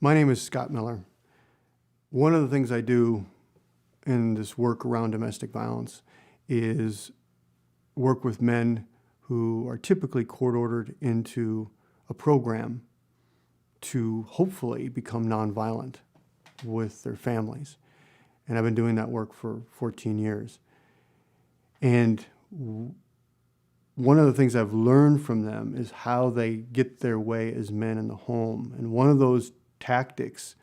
My name is Scott Miller. One of the things I do in this work around domestic violence is work with men who are typically court-ordered into a program to hopefully become nonviolent with their families. And I've been doing that work for 14 years. And one of the things I've learned from them is how they get their way as men in the home. And one of those tactics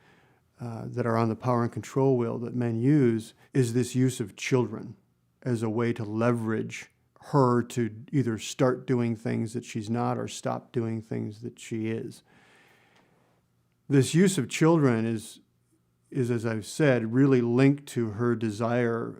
that are on the power and control wheel that men use is this use of children as a way to leverage her to either start doing things that she's not or stop doing things that she is. This use of children is as I've said, really linked to her desire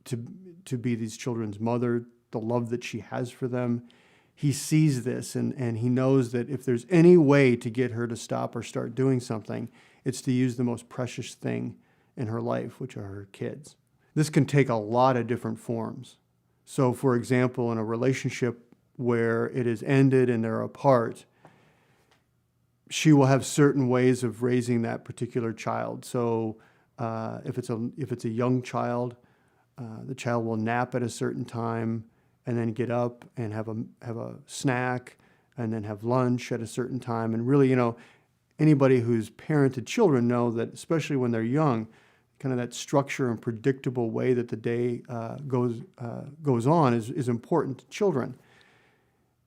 to be these children's mother, the love that she has for them. He sees this and he knows that if there's any way to get her to stop or start doing something, it's to use the most precious thing in her life, which are her kids. This can take a lot of different forms. So for example, in a relationship where it is ended and they're apart, she will have certain ways of raising that particular child. So if it's a young child, the child will nap at a certain time and then get up and have a snack and then have lunch at a certain time. And really, anybody who's parented children know that, especially when they're young, kind of that structure and predictable way that the day goes on is important to children.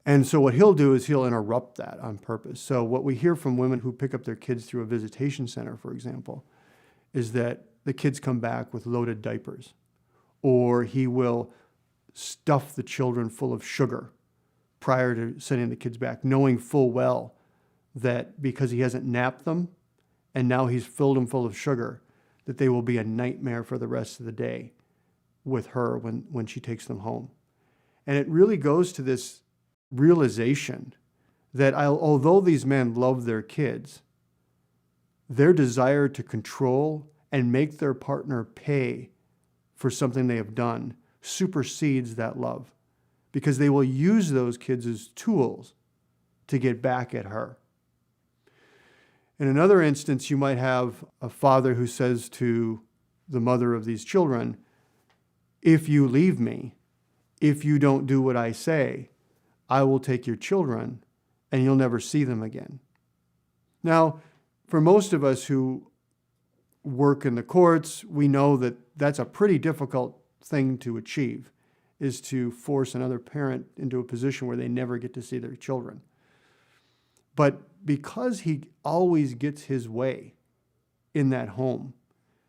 And so what he'll do is he'll interrupt that on purpose. So what we hear from women who pick up their kids through a visitation center, for example, is that the kids come back with loaded diapers, or he will stuff the children full of sugar prior to sending the kids back, knowing full well that because he hasn't napped them and now he's filled them full of sugar, that they will be a nightmare for the rest of the day with her when she takes them home. And it really goes to this realization that although these men love their kids, their desire to control and make their partner pay for something they have done supersedes that love, because they will use those kids as tools to get back at her. In another instance, you might have a father who says to the mother of these children, "If you leave me, if you don't do what I say, I will take your children and you'll never see them again." Now, for most of us who work in the courts, we know that that's a pretty difficult thing to achieve, is to force another parent into a position where they never get to see their children. But because he always gets his way in that home,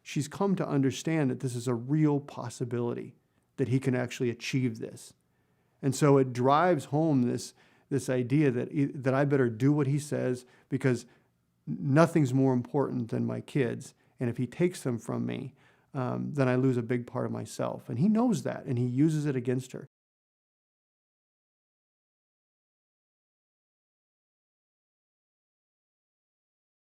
she's come to understand that this is a real possibility, that he can actually achieve this. And so it drives home this idea that I better do what he says, because nothing's more important than my kids. And if he takes them from me, then I lose a big part of myself. And he knows that, and he uses it against her.